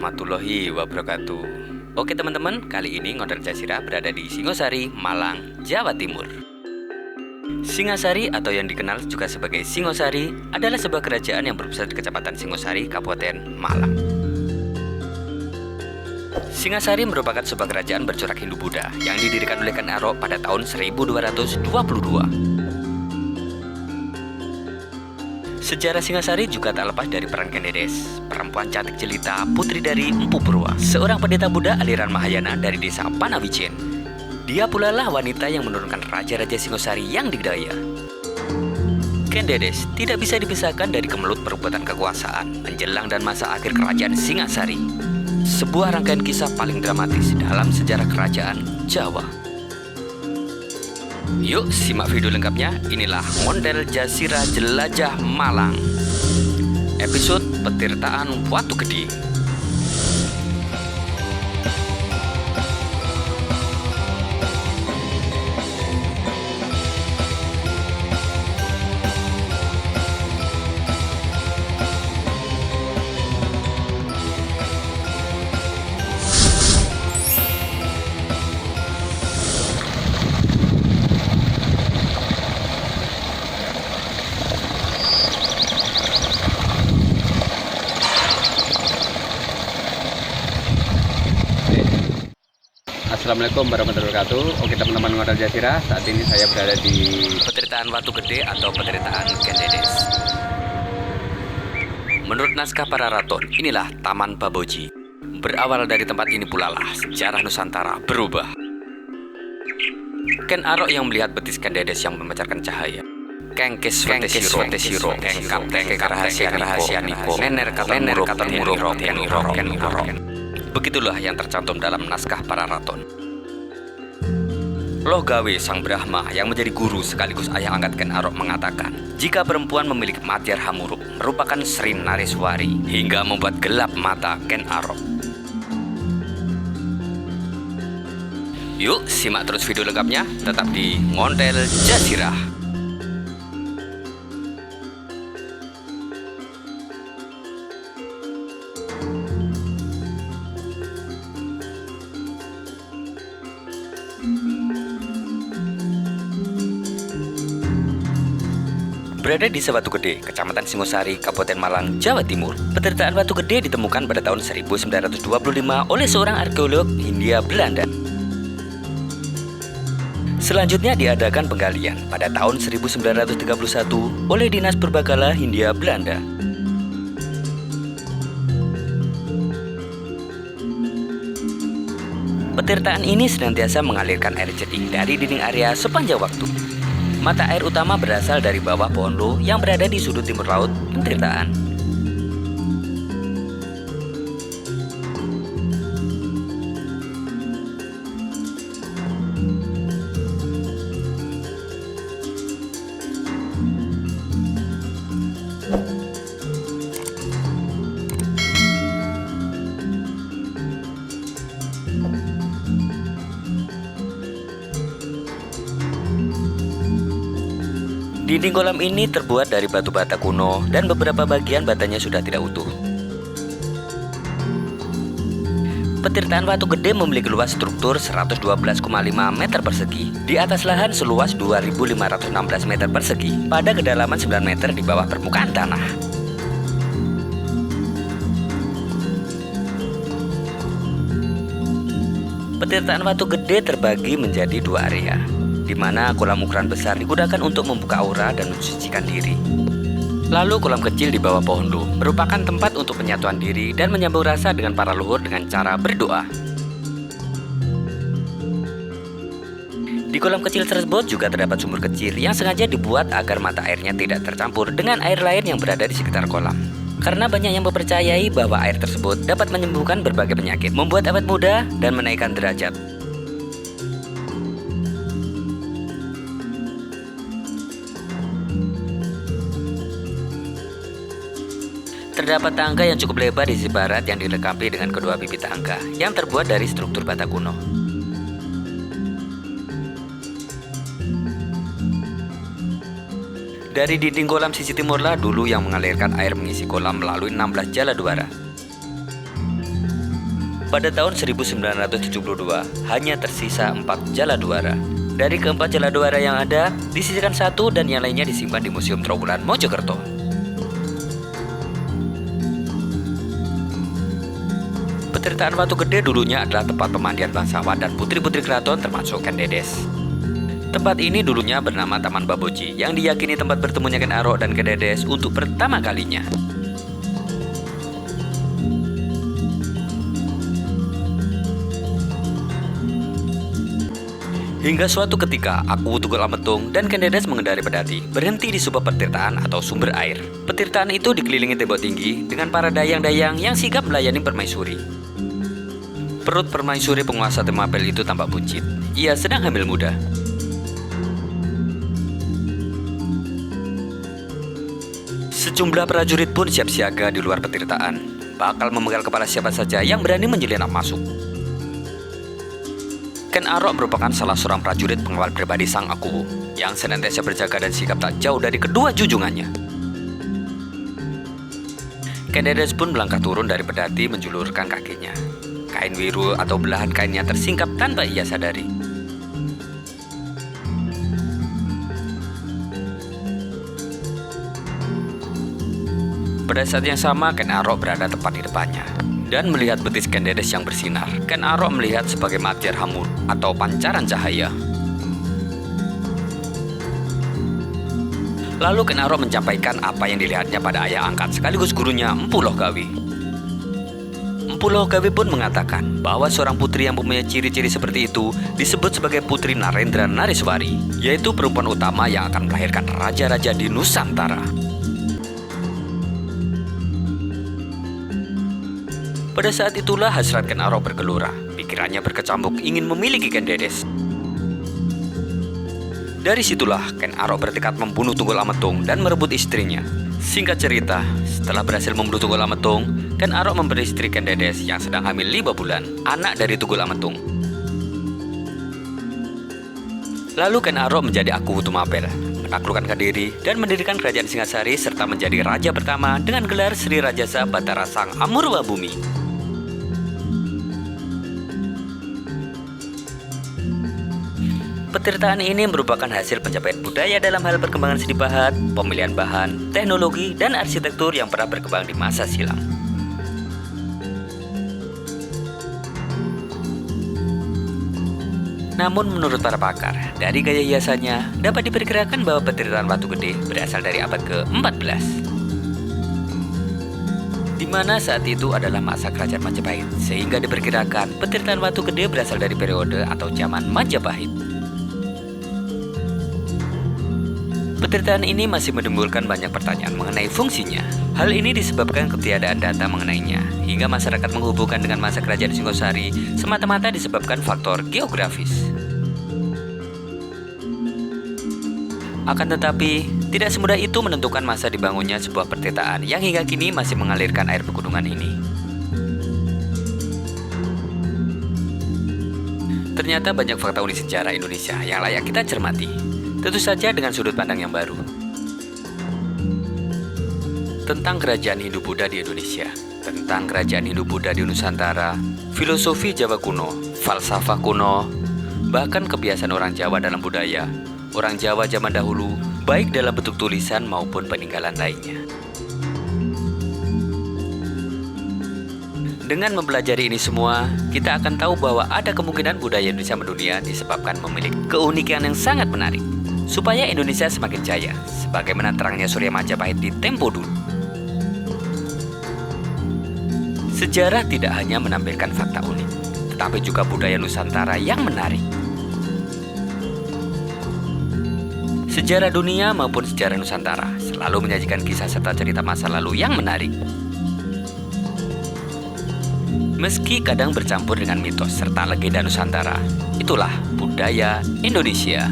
Warahmatullahi wabarakatuh. Oke teman-teman, kali ini Ngondar Jasirah berada di Singosari, Malang, Jawa Timur. Singasari atau yang dikenal juga sebagai Singosari adalah sebuah kerajaan yang berpusat di Kecamatan Singosari, Kabupaten Malang. Singasari merupakan sebuah kerajaan bercorak Hindu-Buddha yang didirikan oleh Ken Arok pada tahun 1222. Sejarah Singasari juga tak lepas dari peran Kendedes, perempuan cantik jelita putri dari Empu Purwa, seorang pendeta Buddha aliran Mahayana dari desa Panawijen. Dia pula lah wanita yang menurunkan raja-raja Singosari yang didaya. Kendedes tidak bisa dipisahkan dari kemelut perebutan kekuasaan menjelang dan masa akhir kerajaan Singasari. Sebuah rangkaian kisah paling dramatis dalam sejarah kerajaan Jawa. Yuk simak video lengkapnya. Inilah Ngondar Jasirah Jelajah Malang, episode Petirtaan Watu Gede. Assalamualaikum warahmatullahi wabarakatuh. Oke teman-teman Ngondar Jasirah, saat ini saya berada di Petirtaan Watu Gede atau Petirtaan Kendedes. Menurut naskah para raton, inilah Taman Baboji. Berawal dari tempat ini pula lah sejarah Nusantara berubah. Ken Arok yang melihat betis Kendedes yang memancarkan cahaya. Kengkes Siro, Engkap rahasia Nipo, Nener kata Murok, Begitulah yang tercantum dalam naskah para raton. Loh Gawe sang Brahma yang menjadi guru sekaligus ayah angkat Ken Arok mengatakan, jika perempuan memiliki Matyar Hamuruk merupakan Sri Nareswari, hingga membuat gelap mata Ken Arok. Yuk simak terus video lengkapnya, tetap di Ngondar Jasirah. Berada di Desa Watu Gede, Kecamatan Singosari, Kabupaten Malang, Jawa Timur. Petirtaan Watu Gede ditemukan pada tahun 1925 oleh seorang arkeolog Hindia Belanda. Selanjutnya diadakan penggalian pada tahun 1931 oleh Dinas Purbakala Hindia Belanda. Petirtaan ini senantiasa mengalirkan air jernih dari dinding area sepanjang waktu. Mata air utama berasal dari bawah pohon loh yang berada di sudut timur laut petirtaan. Dinding kolam ini terbuat dari batu bata kuno dan beberapa bagian batanya sudah tidak utuh. Petirtaan Watu Gede memiliki luas struktur 112,5 meter persegi di atas lahan seluas 2.516 meter persegi pada kedalaman 9 meter di bawah permukaan tanah. Petirtaan Watu Gede terbagi menjadi dua area, di mana kolam ukuran besar digunakan untuk membuka aura dan mensucikan diri. Lalu kolam kecil di bawah pohon loh merupakan tempat untuk penyatuan diri dan menyambung rasa dengan para leluhur dengan cara berdoa. Di kolam kecil tersebut juga terdapat sumur kecil yang sengaja dibuat agar mata airnya tidak tercampur dengan air lain yang berada di sekitar kolam. Karena banyak yang mempercayai bahwa air tersebut dapat menyembuhkan berbagai penyakit, membuat awet muda, dan menaikkan derajat. Terdapat tangga yang cukup lebar di sisi barat yang dilengkapi dengan kedua bibit tangga yang terbuat dari struktur bata kuno. Dari dinding kolam sisi timurlah dulu yang mengalirkan air mengisi kolam melalui 16 jala duara. Pada tahun 1972, hanya tersisa 4 Jaladwara. Dari keempat Jaladwara yang ada, disisihkan satu dan yang lainnya disimpan di Museum Trawulan Mojokerto. Petirtaan Watu Gede dulunya adalah tempat pemandian bangsawan dan putri-putri keraton termasuk Ken Dedes. Tempat ini dulunya bernama Taman Baboji yang diyakini tempat bertemunya Ken Arok dan Ken Dedes untuk pertama kalinya. Hingga suatu ketika, Aku Tugul Ametung dan Ken Dedes mengendari pedati berhenti di sebuah petirtaan atau sumber air. Petirtaan itu dikelilingi tembok tinggi dengan para dayang-dayang yang sigap melayani permaisuri. Perut permaisuri penguasa Temapel itu tampak buncit. Ia sedang hamil muda. Sejumlah prajurit pun siap siaga di luar petirtaan, bakal memegal kepala siapa saja yang berani menyelinap masuk. Ken Arok merupakan salah seorang prajurit pengawal pribadi Sang Aku yang senantiasa berjaga dan sikap tak jauh dari kedua junjungannya. Ken Dedes pun melangkah turun dari pedati menjulurkan kakinya. Kain wiru atau belahan kainnya tersingkap tanpa ia sadari. Pada saat yang sama, Ken Arok berada tepat di depannya dan melihat betis Ken Dedes yang bersinar. Ken Arok melihat sebagai matjar hamur atau pancaran cahaya. Lalu Ken Arok menyampaikan apa yang dilihatnya pada ayah angkat sekaligus gurunya Empu Loh Gawi. Empu Loh Gawi pun mengatakan bahwa seorang putri yang mempunyai ciri-ciri seperti itu disebut sebagai Putri Narendra Nareswari, yaitu perempuan utama yang akan melahirkan raja-raja di Nusantara. Pada saat itulah hasrat Ken Arok bergelora. Pikirannya berkecamuk ingin memiliki Ken Dedes. Dari situlah Ken Arok bertekad membunuh Tunggul Ametung dan merebut istrinya. Singkat cerita, setelah berhasil membunuh Tunggul Ametung, Ken Arok memberi istri Ken Dedes yang sedang hamil 5 bulan, anak dari Tunggul Ametung. Lalu Ken Arok menjadi Aku Tumapel, menaklukkan Kediri dan mendirikan kerajaan Singasari serta menjadi raja pertama dengan gelar Sri Rajasa Batara Sang Amurwa Bumi. Petirtaan ini merupakan hasil pencapaian budaya dalam hal perkembangan seni bahat, pemilihan bahan, teknologi, dan arsitektur yang pernah berkembang di masa silam. Namun menurut para pakar, dari gaya hiasannya dapat diperkirakan bahwa petirtaan Watu Gede berasal dari abad ke-14, di mana saat itu adalah masa kerajaan Majapahit, sehingga diperkirakan petirtaan Watu Gede berasal dari periode atau zaman Majapahit. Petirtaan ini masih menimbulkan banyak pertanyaan mengenai fungsinya. Hal ini disebabkan ketiadaan data mengenainya, hingga masyarakat menghubungkan dengan masa kerajaan Singosari semata-mata disebabkan faktor geografis. Akan tetapi, tidak semudah itu menentukan masa dibangunnya sebuah petirtaan yang hingga kini masih mengalirkan air pegunungan ini. Ternyata banyak fakta unik sejarah Indonesia yang layak kita cermati. Tentu saja dengan sudut pandang yang baru. Tentang kerajaan Hindu-Buddha di Indonesia, tentang kerajaan Hindu-Buddha di Nusantara, filosofi Jawa kuno, falsafah kuno, bahkan kebiasaan orang Jawa dalam budaya, orang Jawa zaman dahulu, baik dalam bentuk tulisan maupun peninggalan lainnya. Dengan mempelajari ini semua, kita akan tahu bahwa ada kemungkinan budaya Indonesia mendunia disebabkan memiliki keunikan yang sangat menarik. Supaya Indonesia semakin jaya, sebagaimana terangnya Surya Majapahit di tempo dulu. Sejarah tidak hanya menampilkan fakta unik, tetapi juga budaya Nusantara yang menarik. Sejarah dunia maupun sejarah Nusantara selalu menyajikan kisah serta cerita masa lalu yang menarik. Meski kadang bercampur dengan mitos serta legenda Nusantara, itulah budaya Indonesia.